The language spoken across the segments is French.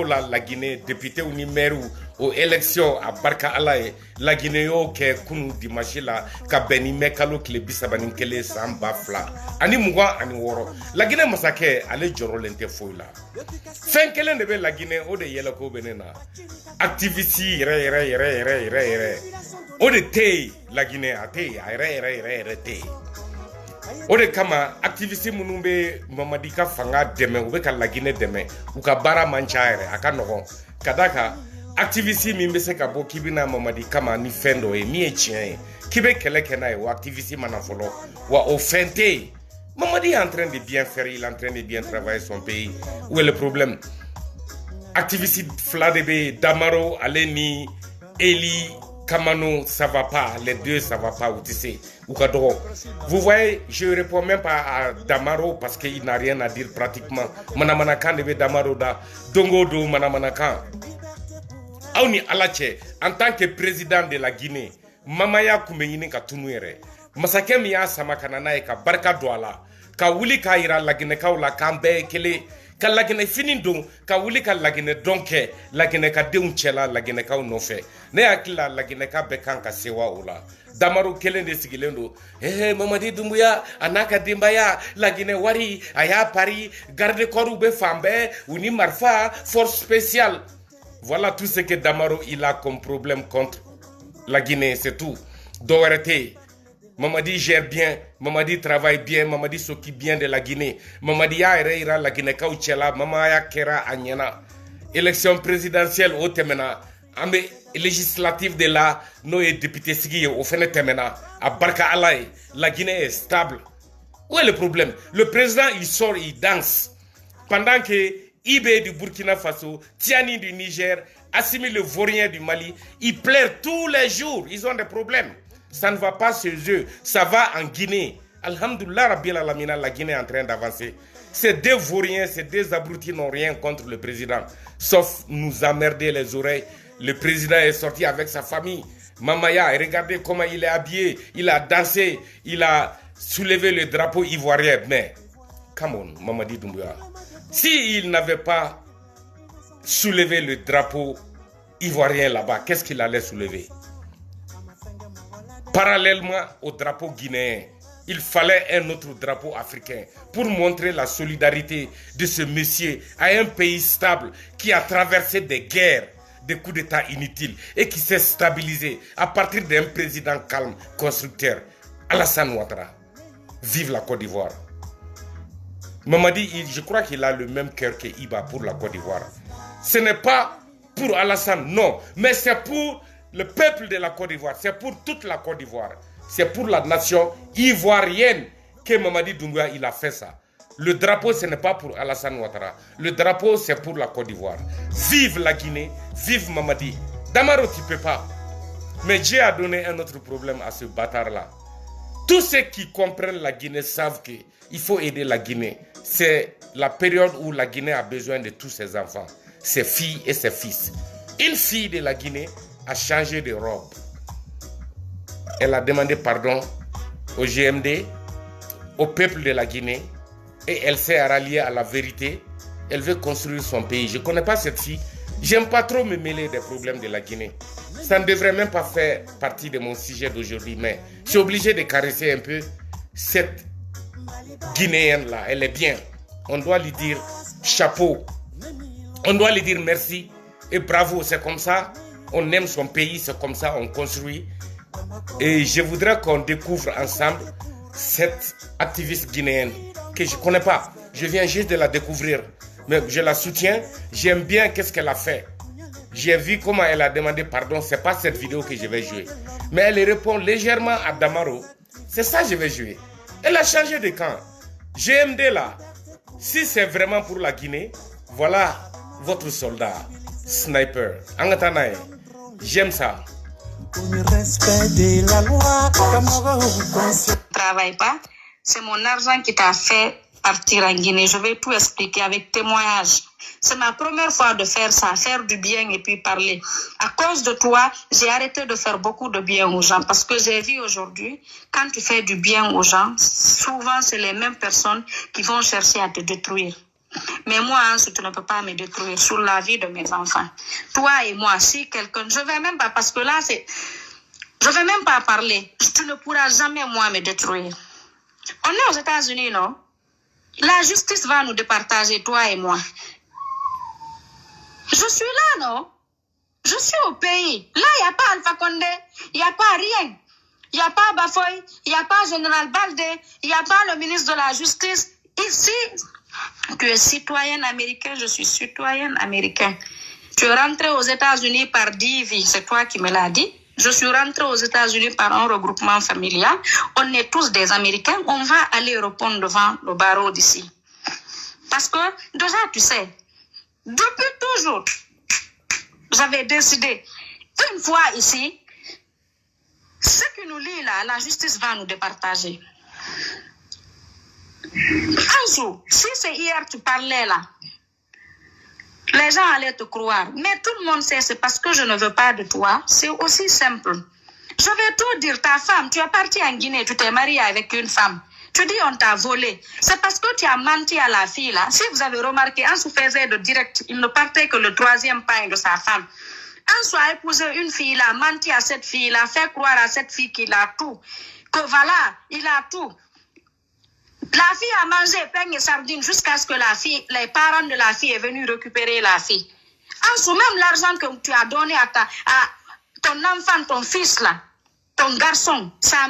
La Guinée, député ou numéro aux élections à Barka Alaye, la Guinée yo ke kunu dimanche la ka beni mekalo kile bisabani kele samba fla. Ani mugwa ani woro. La Guinée masake ale joro lente foila. Fen kele nebe la Guinée o de yela ko benena. Activiste re. O de te la Guinée ate re te. O de kama activiste munun be Mamadi ka fanga dɛmɛ u bɛ ka Laginɛ dɛmɛ u ka baara man ca yɛrɛ a ka nɔgɔn ka da kan activiste min bɛ se ka bɔ k'i bɛna Mamadi kama ni fɛn dɔ ye min ye tiɲɛ ye k'i bɛ kɛlɛ kɛ n'a ye wa activiste mana fɔlɔ wa o fɛn tɛ yen Mamadi est en train de bien faire, il est en train de bien travailler son pays. Où est le problème? Activiste fila de bɛ Damaro ale ni Eli Kamano, ça va pas, les deux ça va pas, tu sais. Vous voyez, je ne réponds même pas à Damaro parce qu'il n'a rien à dire pratiquement. Manamanakan de Damaro da Dongo do Manamanakan. Aouni Alache, en tant que président de la Guinée, Mamaya Kumeini Katunuere, Masakem ya Samakanana ka Barka Douala, ka Wuli Kaira la Guinée Kaula Kambe Kele. Ka Laginɛ fini don ka wuli ka Laginɛ dɔn kɛ Laginɛ ka denw cɛla Laginɛkaw nɔfɛ ne hakili la Laginɛka bɛɛ kan ka sewa o la Damaro kelen de sigilen don Mamadi Doumbouya a n'a ka denbaya Laginɛ wari a y'a pari garde corps bɛ fan bɛɛ u ni marifa force spéciale voilà tout ce que Damaro il a comme problème contre la Guinée c'est tout dɔ wɛrɛ tɛ yen Mamadi gère bien, Mamadi travaille bien, Mamadi s'occupe bien de la Guinée. Mamadi ya ira la Guinée kauchela, Mamaya kera anyana. Élection présidentielle au temena, ambe législative de la no et député sigi au fene temena à Barka Alaye. La Guinée est stable. Où est le problème? Le président il sort, il danse. Pendant que Ibé du Burkina Faso, Tiani du Niger, Assimi le Vaurien du Mali, ils pleurent tous les jours, ils ont des problèmes. Ça ne va pas chez eux, ça va en Guinée. Alhamdoulilah Rabbil Alamina, la Guinée est en train d'avancer. Ces deux vauriens, ces deux abrutis n'ont rien contre le président, sauf nous emmerder les oreilles. Le président est sorti avec sa famille. Mamaya, regardez comment il est habillé, il a dansé, il a soulevé le drapeau ivoirien. Mais, come on, Mamadi Doumbouya. S'il n'avait pas soulevé le drapeau ivoirien là-bas, qu'est-ce qu'il allait soulever? Parallèlement au drapeau guinéen, il fallait un autre drapeau africain pour montrer la solidarité de ce monsieur à un pays stable qui a traversé des guerres, des coups d'État inutiles et qui s'est stabilisé à partir d'un président calme, constructeur, Alassane Ouattara. Vive la Côte d'Ivoire. Mamadi, je crois qu'il a le même cœur que Iba pour la Côte d'Ivoire. Ce n'est pas pour Alassane, non, mais c'est pour le peuple de la Côte d'Ivoire, c'est pour toute la Côte d'Ivoire. C'est pour la nation ivoirienne que Mamadi Doumbouya il a fait ça. Le drapeau, ce n'est pas pour Alassane Ouattara. Le drapeau, c'est pour la Côte d'Ivoire. Vive la Guinée, vive Mamadi. Damaro, tu ne peux pas. Mais Dieu a donné un autre problème à ce bâtard-là. Tous ceux qui comprennent la Guinée savent qu'il faut aider la Guinée. C'est la période où la Guinée a besoin de tous ses enfants, ses filles et ses fils. Une fille de la Guinée a changé de robe. Elle a demandé pardon au GMD, au peuple de la Guinée, et elle s'est ralliée à la vérité. Elle veut construire son pays. Je ne connais pas cette fille. J'aime pas trop me mêler des problèmes de la Guinée. Ça ne devrait même pas faire partie de mon sujet d'aujourd'hui, mais je suis obligé de caresser un peu cette Guinéenne-là. Elle est bien. On doit lui dire chapeau. On doit lui dire merci et bravo. C'est comme ça. On aime son pays, c'est comme ça on construit. Et je voudrais qu'on découvre ensemble cette activiste guinéenne que je ne connais pas. Je viens juste de la découvrir. Mais je la soutiens. J'aime bien qu'est-ce qu'elle a fait. J'ai vu comment elle a demandé pardon. Ce n'est pas cette vidéo que je vais jouer. Mais elle répond légèrement à Damaro. C'est ça que je vais jouer. Elle a changé de camp. GMD là, si c'est vraiment pour la Guinée, voilà votre soldat. Sniper. Angatanae. J'aime ça. Travaille pas, c'est mon argent qui t'a fait partir en Guinée. Je vais tout expliquer avec témoignage. C'est ma première fois de faire ça, faire du bien et puis parler. À cause de toi, j'ai arrêté de faire beaucoup de bien aux gens parce que j'ai vu aujourd'hui, quand tu fais du bien aux gens, souvent c'est les mêmes personnes qui vont chercher à te détruire. Mais moi, Ansou, tu ne peux pas me détruire sur la vie de mes enfants. Toi et moi, si quelqu'un... Je ne vais même pas, parce que là, c'est... Je ne vais même pas parler. Tu ne pourras jamais, moi, me détruire. On est aux États-Unis, non? La justice va nous départager, toi et moi. Je suis là, non? Je suis au pays. Là, il n'y a pas Alpha Condé. Il n'y a pas rien. Il n'y a pas Bafoy. Il n'y a pas Général Baldé. Il n'y a pas le ministre de la Justice. Ici, tu es citoyenne américaine, je suis citoyenne américaine. Tu es rentré aux États-Unis par DV, c'est toi qui me l'as dit. Je suis rentrée aux États-Unis par un regroupement familial. On est tous des Américains. On va aller répondre devant le barreau d'ici. Parce que, déjà, tu sais, depuis toujours, j'avais décidé, une fois ici, ce qui nous lie là, la justice va nous départager. Ansou, si c'est hier tu parlais là, les gens allaient te croire. Mais tout le monde sait, c'est parce que je ne veux pas de toi. C'est aussi simple. Je vais tout dire. Ta femme, tu es partie en Guinée, tu t'es mariée avec une femme. Tu dis on t'a volé. C'est parce que tu as menti à la fille là. Si vous avez remarqué, Ansou faisait de direct. Il ne partait que le 3e pain de sa femme. Ansou a épousé une fille, il a menti à cette fille, il a fait croire à cette fille qu'il a tout. Que voilà, il a tout. La fille a mangé pain et sardines jusqu'à ce que les parents de la fille est venu récupérer la fille. Ansou, même l'argent que tu as donné à ton enfant, ton fils là, ton garçon, sa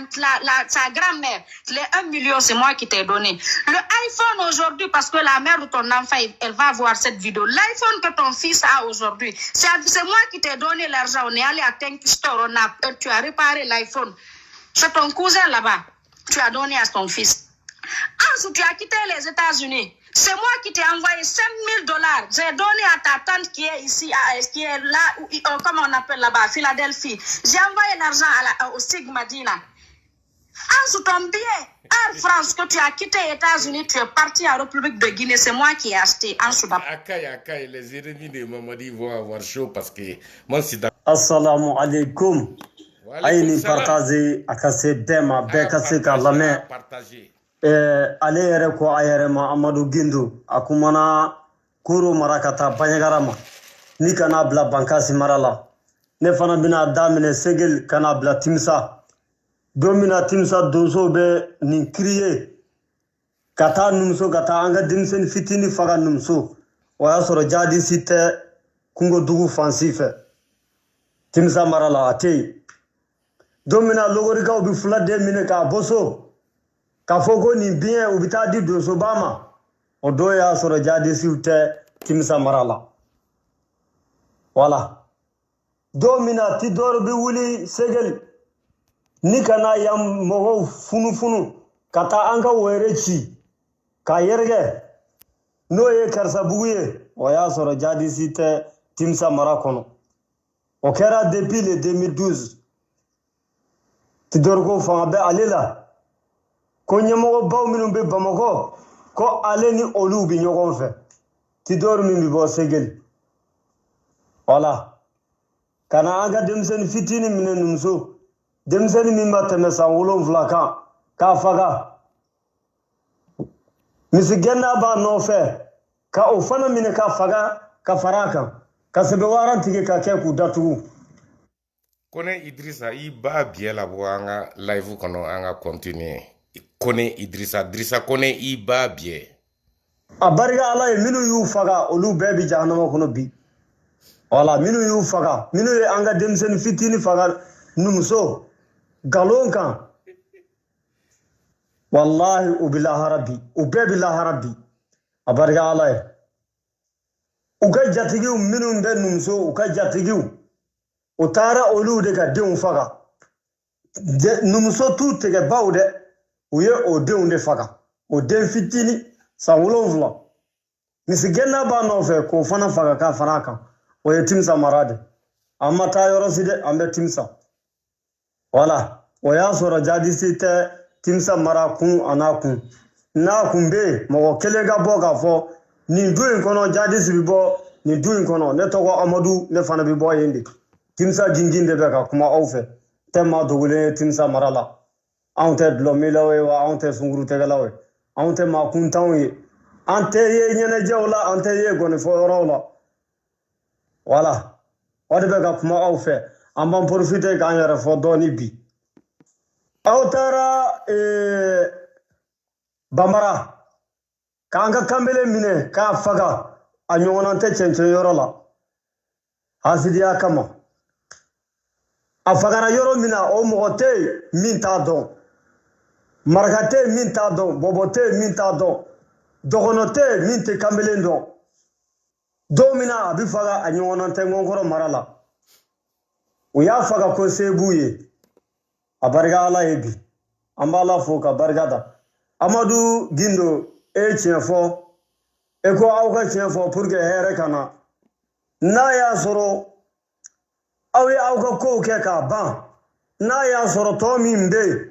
grand-mère, les 1 million, c'est moi qui t'ai donné. Le iPhone aujourd'hui, parce que la mère de ton enfant, elle va voir cette vidéo. L'iPhone que ton fils a aujourd'hui, c'est moi qui t'ai donné l'argent. On est allé à Thank You Store, tu as réparé l'iPhone. C'est ton cousin là-bas. Tu as donné à ton fils. Ansou, tu as quitté les États-Unis. C'est moi qui t'ai envoyé $5,000. J'ai donné à ta tante qui est ici, qui est là, comment on appelle là-bas, Philadelphie. J'ai envoyé l'argent au Sigma Dina. Ansou, ton billet, Air France, que tu as quitté les États-Unis, tu es parti en République de Guinée. C'est moi qui ai acheté. Ansou, Akai, les ennemis de Mamadi vont avoir chaud parce que moi, c'est d'accord. Assalamu alaikum. Aïni partager, akase dema, bekase kalame. Ale yɛrɛ ko a yɛrɛ ma Amadu Gindo a kumana Koro mara ka taa Banɲagara ma ni kana bila Bankasi mara la ne fana bɛna daminɛ Segel kana bila Timisa don mina Timisa donso bɛ nin kiriye ka taa numuso ka taa an ka denmisɛnnin fitinin faga numuso o y'a sɔrɔ jadisi tɛ kungodugu fansi fɛ Timisa mara la a tɛ yen don mina logorikaw bi fula den minɛ k'a bɔ so k'a fɔ ko nin biɲɛ u bɛ taa di donsoba ma o don y'a sɔrɔ jadisiw tɛ Timisa mara la wala don min na Tidore bɛ wuli Segel ni ka na yan mɔgɔw funufunu ka taa an ka wɛrɛ ci k'a yɛrɛkɛ n'o ye Karisabugu ye o y'a sɔrɔ jadisi tɛ Timisa mara kɔnɔ o kɛra depuis le 2012 Tidore ko fanga bɛ ale la ko ɲɛmɔgɔbaw minnu bɛ Bamakɔ ko ale ni olu bɛ ɲɔgɔn fɛ Tidore min bɛ bɔ Segel wala ka na an ka denmisɛnnin fitinin minɛ numuso denmisɛnnin min ma tɛmɛ san 7 kan k'a faga misigɛnna b'a nɔfɛ ka o fana minɛ k'a faga ka fara a kan ka sɛbɛnwara tigɛ ka kɛ k'u datugu. Kone Idrissa i b'a biɛ labɔ an ka live kɔnɔ an ka continuer. Kone Idrissa Kone i b'a biɛ. A barika Ala ye minnu y'u faga olu bɛɛ bi jahanama kɔnɔ bi. Wala minnu y'u faga minnu ye an ka denmisɛnnin fitinin faga numuso galon kan wallahi u bɛ lahara bi u bɛɛ bɛ lahara bi a barika Ala ye u ka jatigiw minnu bɛ numuso u ka jatigiw u taara olu de ka denw faga numuso t'u tigɛ baw dɛ u ye o denw de faga o den fitinin san 7 misigɛnna b'a nɔfɛ k'o fana faga k'a fara a kan o ye Timisa mara de an ma taa yɔrɔ si dɛ an bɛ Timisa wala o y'a sɔrɔ jadisi tɛ Timisa mara kun a n'a kun n'a kun bɛ yen mɔgɔ kelen ka bɔ k'a fɔ nin du in kɔnɔ jadisi bɛ bɔ nin du in kɔnɔ ne tɔgɔ Amadu ne fana bɛ bɔ yen de Timisa jinjin de bɛ ka kuma aw fɛ tɛ maa dogolen ye Timisa mara la anw tɛ dulɔmilaw ye wa anw tɛ sunkurutigɛlaw ye anw tɛ maa kuntanw ye ante ye nyene jawla ante ye goni fo yorola wala wadi be ka kuma aw fe an ban profiter kan yɛrɛ fɔ dɔɔni bi aw taara bamara k'an ka kanbele minɛ k'a faga a ɲɔgɔnna tɛ cɛncɛn yɔrɔ la hasidiya kama a fagara yɔrɔ min na o mɔgɔ tɛ yen min t'a dɔn maraka tɛ yen min t'a dɔn bɔbɔ tɛ yen min t'a dɔn dɔgɔnɔ tɛ yen min tɛ kanbelen dɔn don min na a bɛ faga a ɲɔgɔnna tɛ ŋɔnkɔrɔ mara la u y'a faga ko se b'u ye a barika ala ye bi an b'ala fo ka barika da amadu gindo e ye tiɲɛ fɔ e ko aw ka tiɲɛ fɔ pour que hɛrɛ ka na n'a y'a sɔrɔ aw ye aw ka kow kɛ k'a ban n'a y'a sɔrɔ tɔ min bɛ yen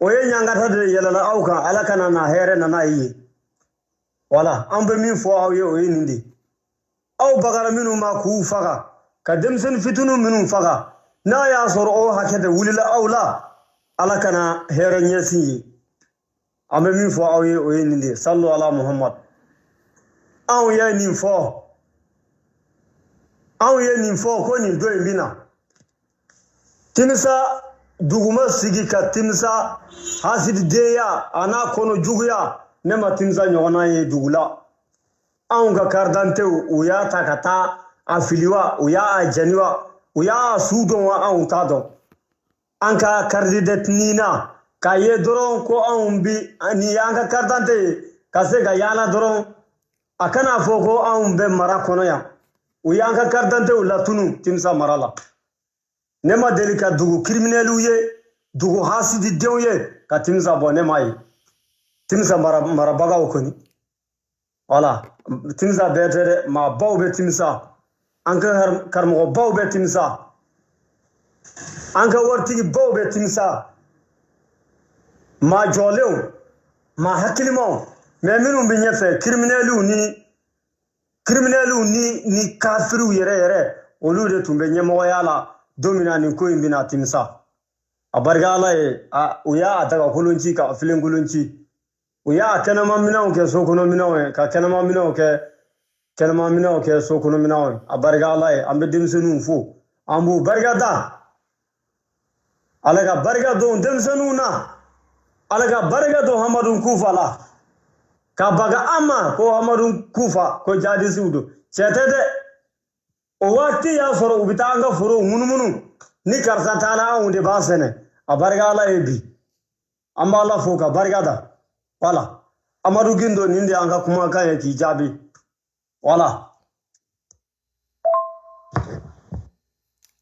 o ye ɲangata de yɛlɛla aw kan ala ka na hɛrɛ nana ye wala an bɛ min fɔ aw ye o ye nin de aw bagara minnu ma k'u faga ka denmisɛnnin fitinin minnu faga n'a y'a sɔrɔ o hakɛ de wulila aw la ala ka na hɛrɛ ɲɛsin ye an bɛ min fɔ aw ye o ye nin de sallu ala muhammad anw ye nin fɔ ko nin don in bɛ na timisa duguma sigi ka timisa hasididenya a n'a kɔnɔ juguya ne ma timisa ɲɔgɔnna ye dugu la anw ka karidantew u y'a ta ka taa a fili wa u y'a jɛni wa u y'a su dɔn wa anw t'a dɔn an ka karidetiniina k'a ye dɔrɔn ko anw bi nin y'an ka karidante ye ka se ka yaala dɔrɔn a kana fɔ ko anw bɛ mara kɔnɔ yan u y'an ka karidantew latunu timisa mara la ne ma deli ka dugu kiriminɛliw ye dugu hasididenw ye ka timisa bɔ ne ma ye timisa marabagaw kɔni wala timisa bɛɛ tɛ dɛ maabaw bɛ timisa an ka karamɔgɔbaw bɛ timisa an ka waritigibaw bɛ timisa maa jɔlenw maa hakilimaw mɛ minnu bɛ ɲɛfɛ kiriminɛliw ni kafiriw yɛrɛ olu de tun bɛ ɲɛmɔgɔya la don min na nin ko in bɛna timisa a barika ala ye u y'a dagakolon ci ka filenkolon ci u y'a kɛnɛmaminɛnw kɛ sokɔnɔminɛnw ye ka kɛnɛmaminɛnw kɛ sokɔnɔminɛnw ye a barika ala ye an bɛ denmisɛnninw fo an b'u barika da ala ka barika don denmisɛnninw na ala ka barika don hamadu kufa la ka baga an ma ko hamadu kufa ko jadisiw don cɛ tɛ dɛ o waati y'a sɔrɔ u bɛ taa an ka forow munumunu ni karisa t'a la anw de b'a sɛnɛ a barika ala ye bi an b'ala fo ka barika da wala amadu gindo nin de y'an ka kumakan ye k'i jaabi wala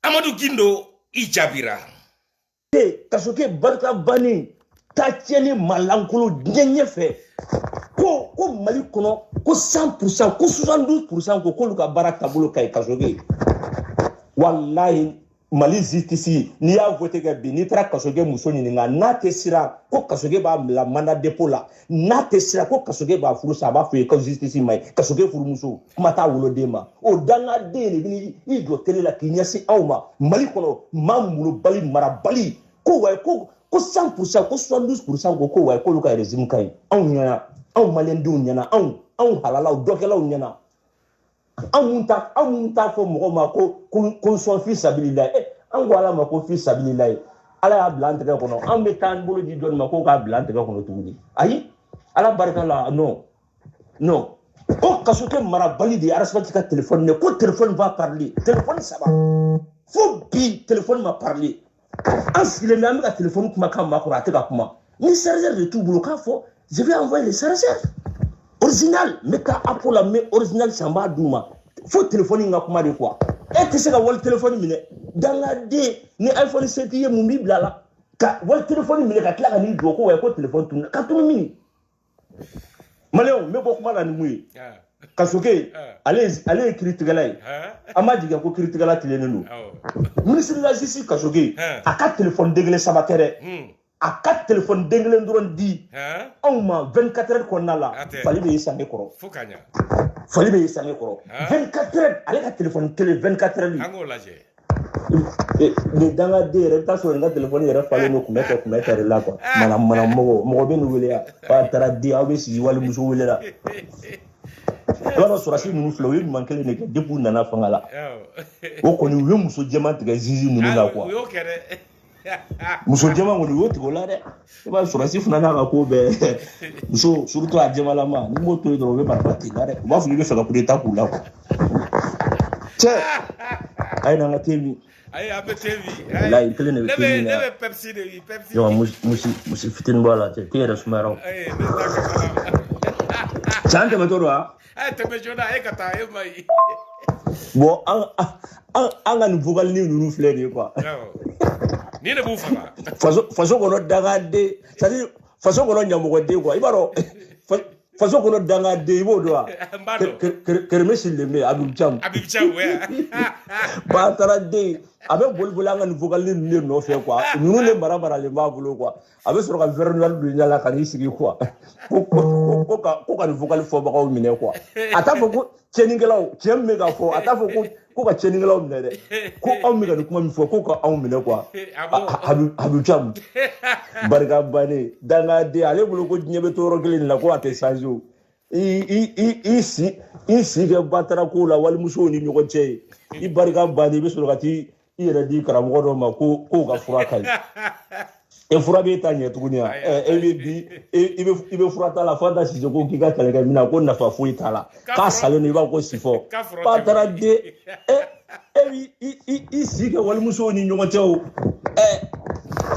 amadu gindo i jaabira kaso kɛ barika bannen ta tiɲɛni malankolo diɲɛ ɲɛfɛ ko mali kɔnɔ ko 100% ko 72% ko k'olu ka baara taabolo ka ɲi kaso kɛ walayi mali justice n'i y'a voté kɛ bi n'i taara kaso kɛ muso ɲininka n'a tɛ siran ko kaso kɛ b'a bila mandat dépôt la n'a tɛ siran ko kaso kɛ b'a furu sa a b'a fɔ ye ko justice ma ɲi kaso kɛ furumuso kuma t'a woloden ma o dangaden de bɛ i jɔ télé la k'i ɲɛsin anw ma mali kɔnɔ maa molobali marabali ko wayi ko 100% ko 72% ko wayi k'olu ka régime ka ɲi anw ɲɛna anw maliyɛndenw ɲɛna anw halalaw dɔkɛlaw ɲɛna anw mun t'a fɔ mɔgɔ ma ko sɔn fi sabililayi an ko ala ma ko fi sabililayi ala y'a bila an tɛgɛ kɔnɔ an bɛ taa an bolo di dɔɔni ma k'o k'a bila an tɛgɛ kɔnɔ tuguni ayi ala barika la non ko kaso kɛ marabali de ye arasabati ka téléphone ne ko téléphone va parler téléphone saba fo bi téléphone ma parler an sigilen bɛ an bɛ ka téléphone kumakan makɔrɔ a tɛ ka kuma ni chargeur de t'u bolo k'a fɔ je vais envoyer le chargeur original n bɛ taa apple la n bɛ original san n b'a d'u ma fo téléphone in ka kuma de quoi e tɛ se ka wali téléphone minɛ dangaden ni iphone 7 ye mun b'i bila la ka wali téléphone minɛ ka tila ka n'i jɔ ko wayi ko téléphone tununa ka tunu mini maliyɛnw n bɛ bɔ kuma la ni mun ye kaso kɛ ale ye kiiritigɛla ye an b'a jigin ko kiiritigɛla tilennen don ministre de la justice kaso kɛ a ka téléphone den kelen saba tɛ dɛ a ka téléphone den kelen dɔrɔn di anw ma 24 heures kɔnɔna la fali bɛ y'i sange kɔrɔ fali bɛ y'i sange kɔrɔ 24 heures ale ka téléphone kelen 24 heures an k'o lajɛ ni danga de yɛrɛ ta sɔrɔ n ka telefɔni yɛrɛ falen no kun bɛ kɛ la quoi mana mɔgɔ bɛ nin wele ya ba taara di aw bɛ sigi wali muso wele la i b'a dɔn sɔrɔsi ninnu filɛ u ye ɲuman kelen de kɛ depuis u nana fanga la o kɔni u ye muso jɛman tigɛ zizi ninnu la quoi muso jɛman kɔni u y'o tigɛ o la dɛ i b'a sɔrɔsi fana n'a ka ko bɛɛ muso surtout a jɛmalama ni m'o to yen dɔrɔn u bɛ marifa ten la dɛ u b'a fɔ i bɛ fɛ ka coup d'état k'u la quoi cɛ a ye n'an ka te min ayi a bɛ te min wallahi kelen de bɛ te min ne bɛ Pepsi de min Pepsi yawa musi fitinin bɔ a la cɛ te yɛrɛ sumayara o ayi ne ta ka can tɛmɛtɔ don wa tɛmɛ joona e ka taa e ma ye bon an ka nin vokalini ninnu filɛ nin ye quoi ni ne b'u faga faso kɔnɔ dangaden c'est à dire faso kɔnɔ ɲɛmɔgɔden quoi i b'a dɔn faso kɔnɔ dangaden i b'o dɔn wa Kɛrɛmɛ Sidibe Habib Thiam ba taara den a bɛ boli an ka nin vokalini ninnu de nɔfɛ quoi ninnu de maralen b'a bolo quoi a bɛ sɔrɔ ka verre noir don ɲɛ la ka n'i sigi quoi ko ka nin vocal fɔbagaw minɛ quoi a t'a fɔ ko cɛnnikɛlaw cɛ min bɛ ka fɔ a t'a fɔ ko ka cɛnnikɛlaw minɛ dɛ ko anw bɛ ka nin kuma min fɔ ko ka anw minɛ quoi Habib Thiam barika bannen dangaden ale bolo ko diɲɛ bɛ to yɔrɔ kelen na ko a tɛ changer o i si kɛ batarako la walimusow ni ɲɔgɔn cɛ ye i barika bannen i bɛ sɔrɔ ka t'i yɛrɛ di karamɔgɔ dɔ ma ko ka fura ka ɲi e fura b'e ta ɲɛ tuguni wa i bɛ fura t'a la fo ta sise ko k'i ka kɛlɛkɛ mina ko nafa foyi t'a la k'a salen don i b'a ko sifɔ ba taara den i si kɛ walimusow ni ɲɔgɔn cɛ o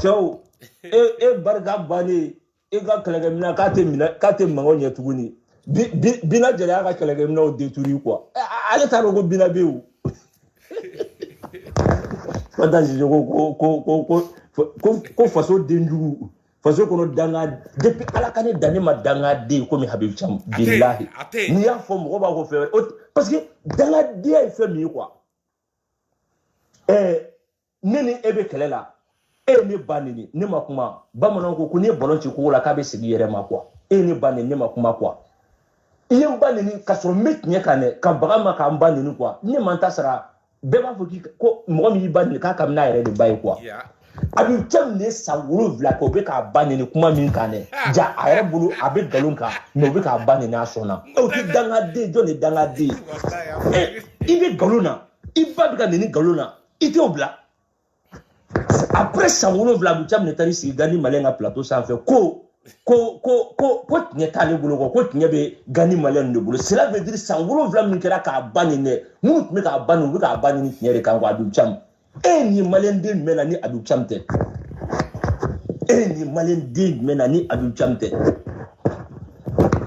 cɛw e barika bannen e ka kɛlɛkɛ mina k'a tɛ mankan ɲɛ tuguni bina jɛra y'a ka kɛlɛkɛ minaw détruire quoi ale t'a dɔn ko bina bɛ yen o fo ta sise ko faso denjugu faso kɔnɔ danga depuis ala ka ne dan ne ma dangaden komi Habib Thiam billahi n'i y'a fɔ mɔgɔ b'a fɔ fɛn wɛrɛ parce que dangadenya ye fɛn min ye quoi ne ni e bɛ kɛlɛ la e ye ne ba neni ne ma kuma bamananw ko n'i ye ballon ci kogo la k'a bɛ segin i yɛrɛ ma quoi e ye ne ba neni ne ma kuma quoi i ye n ba neni ka sɔrɔ n bɛ tiɲɛ kan dɛ ka baga ma k'an ba neni quoi ne man ta sara bɛɛ b'a fɔ ko mɔgɔ min y'i ba neni k'a ka n'a yɛrɛ de ba ye quoi Habib Thiam ne san 7 kɛ o bɛ k'a ba neni kuma min kan dɛ ja a yɛrɛ bolo a bɛ nkalon kan mais o bɛ k'a ba neni a sɔnna o tɛ dangaden jɔn de dangaden i bɛ nkalon na i ba bɛ ka neni nkalon na i t'o bila après san 7 Habib Thiam ne taara i sigi Gani Malien ka plateau sanfɛ ko tiɲɛ t'ale bolo ko tiɲɛ bɛ Gani Malien de bolo cela veut dire san 7 min kɛra k'a ba neni dɛ minnu tun bɛ k'a ba neni u bɛ k'a ba neni tiɲɛ de kan quoi Habib Thiam ni Malien den jumɛn na ni Habib Thiam tɛ ni Malien den jumɛn na ni Habib Thiam tɛ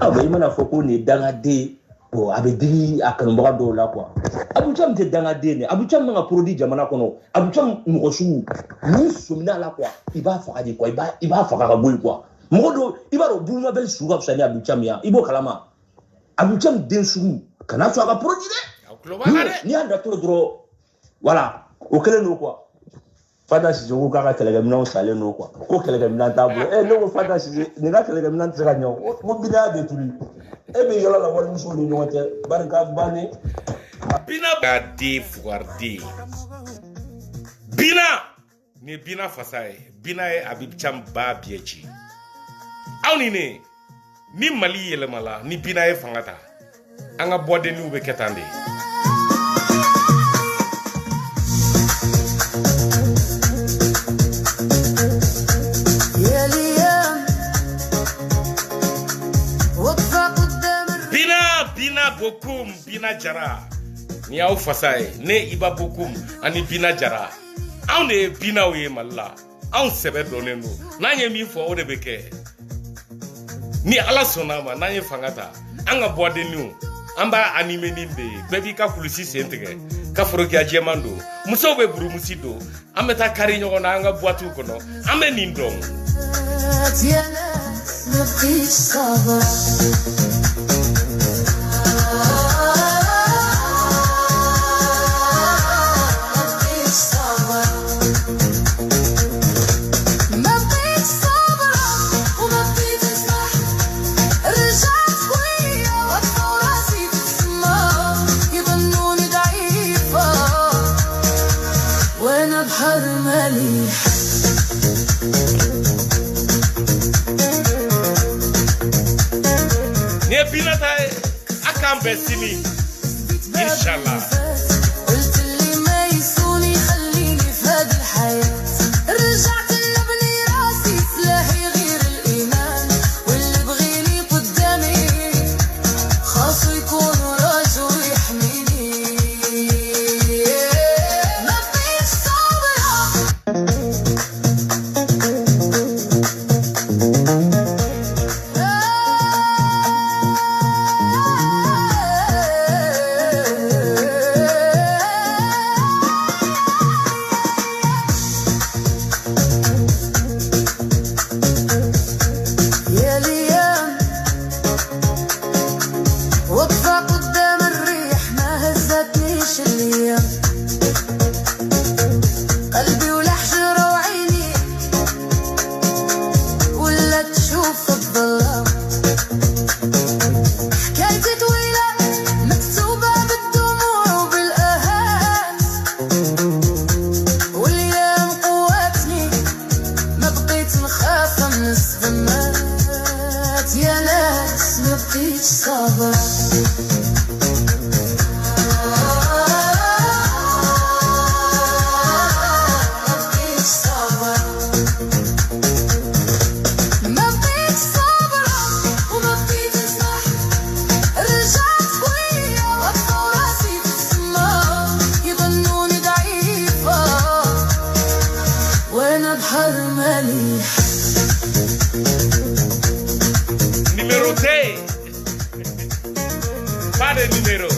i mana fɔ ko nin ye dangaden a bɛ digi a kanubaga dɔw la quoi Habib Thiam tɛ dangaden dɛ Habib Thiam man ka produit jamana kɔnɔ Habib Thiam mɔgɔ sugu n'i sɔmina a la quoi i b'a faga de quoi i b'a faga ka bɔ yen quoi mɔgɔ dɔw i b'a dɔn Bourmabel sugu ka fisa ni Habib Thiam ye i b'o kalama Habib Thiam den sugu kana sɔn a ka produit dɛ n'i y'a datɔ dɔrɔn voilà o kelen don quoi Fata Sise ko k'a ka kɛlɛkɛminɛnw salen don quoi ko kɛlɛkɛminɛn t'a bolo ne ko Fata Sise nin ka kɛlɛkɛminɛn tɛ se ka ɲɛ o ko bidaya détruit e bɛ yɔrɔ la walimusow ni ɲɔgɔn cɛ barika bannen bina ka den fugariden bina ni bina fasa ye bina ye Habib Thiam ba bɛɛ ci aw ni ne ni Mali yɛlɛmala ni bina ye fanga ta an ka bɔdenniw bɛ kɛ tan de Bokum Bina Jara ni aw fasa ye ne Iba Bokum ani Bina Jara anw de ye binaw ye Mali la anw sɛbɛ dɔnnen don n'an ye min fɔ o de bɛ kɛ ni ala sɔnna ma n'an ye fanga ta an ka bɔdenniw an b'a animé ni de ye bɛɛ b'i ka kulusi sen tigɛ ka forokiya jɛman don musow bɛ burumusi don an bɛ taa kari ɲɔgɔn na an ka boîtiw kɔnɔ an bɛ nin dɔn When بيناتها أكام بسيني إن شاء الله. قلت اللي ما يسوني خليني في هذه الحياة رجعت نبني راسي سلاحي غير الإيمان واللي بغيني قدامي خاصو يكون راجل ويحميني ما بقيتش صابرة يا ليام واقفة قدام الريح ما هزتنيش الايام قلبي والحجرة وعيني ولا تشوف الظلام حكايتي طويلة مكتوبة بالدموع وبالآهات والايام قوتني ما بقيت نخاف من الصدمات يا ناس ما بقيتش صابرة ما بقيتش صابرة وما بقيت نسمح رجعت قوية واقفة وراسي في السما يظنوني ضعيفة وانا بحر مليح Numéro 2. Pas de numéro.